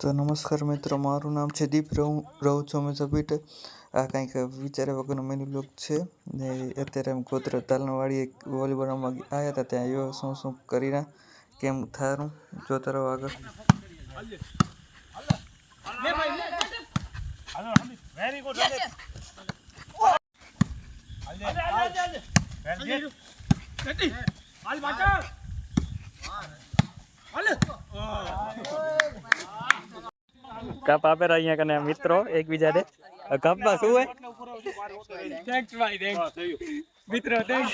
તો નમસ્કાર મિત્રો, મારું નામ છે દીપ. રહું છું અમે સબીટ. આ કંઈક વિચાર્યા વગરનો મિની બ્લોગ છે ને. અત્યારે એમ ગોત્ર તાલનવાડી એક વોલીબોલ રમવા આવ્યા હતા. ત્યાં આવ્યો શું કરીને કેમ થારું જોતા રહો આગળ. કપ આપે અહીંયા કને મિત્રો એકબીજાને કપમાં શું હોય થેન્ક્સ ભાઈ થેન્ક્સ મિત્રો થેન્ક્સ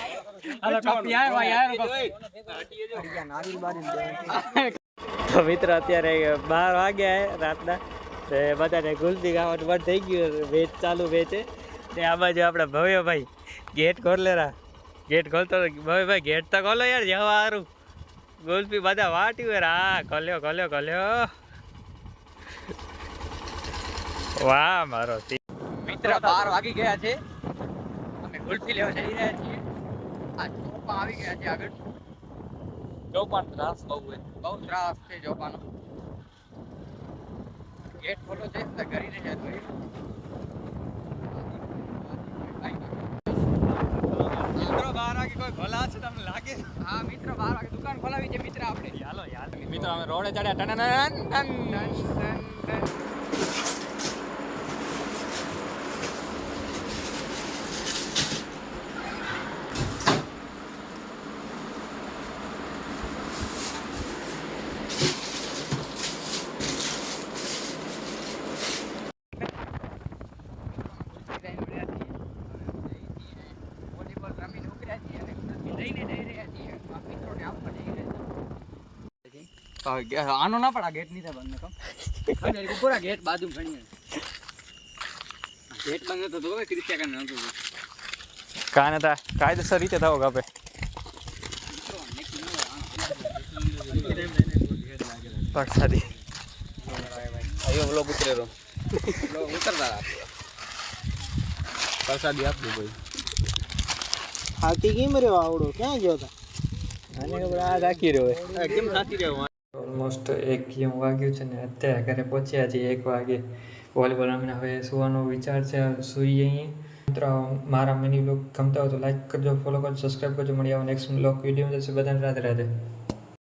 હાલો કપ યાર તો મિત્ર અત્યારે 12 વાગ્યા રાતના તે બધાને ગુલતી ખાવાનું બંધ થઈ ગયું. વેચ ચાલુ વેચે તે આ બાજુ આપણા ભવ્યભાઈ ગેટ ખોલેરા ગેટ ખોલતો ભવ્યભાઈ ગેટ તો ખોલો યાર જવા સારું ગુલપી બધા વાટ્યું હા ખોલ્યો વાહ મારો મિત્ર 12 વાગી ગયા છે. અમે ગુલ્ફી લેવા જઈ રહ્યા છીએ. આ ચોપા આવી ગયા છે આગળ. ચોપાનો ત્રાસ બહુ ત્રાસ છે ચોપાનો. ગેટ ખોલો છે એટલે ઘરી નહીં જતો મિત્રો 12 વાગે કોઈ ખોલા છે તમને લાગે? હા મિત્ર 12 વાગે દુકાન ખોલાવી છે મિત્ર આપણે. ચાલો યાર મિત્રો અમે રોડે ચડ્યા આનો ના પડા ગેટ નહીં થાય બંધ કમ પૂરા ગેટ બાજુ ભણીએ ગેટ બંધ તો દોવે ક્રિસ્ટિયા કાને નતો કાને તા કાયદેસર રીતે થાવ ગાપે પક્ષાદી આયો વ્લોગ ઉતરેરો વ્લોગ ઉતરતા પક્ષાદી આપજો ભાઈ હાથી કેમ રહ્યો આવડો ક્યાં ગયો તા આને આ રાખી રહ્યો કેમ સાથી રહ્યો. ઓલમોસ્ટ 1 જેવું વાગ્યું છે ને અત્યારે ઘરે પહોંચ્યા છીએ 1 વાગે. વોલીબોલ રમીને હવે સુવાનો વિચાર છે, સૂઈએ અહીં. મિત્રો મારા મિની બ્લોગ ગમતા હોય તો લાઈક કરજો, ફોલો કરજો, સબસ્ક્રાઈબ કરજો. મળી આવો નેક્સ્ટ બ્લોગ વિડીયો. બધાને રાધે રાધે.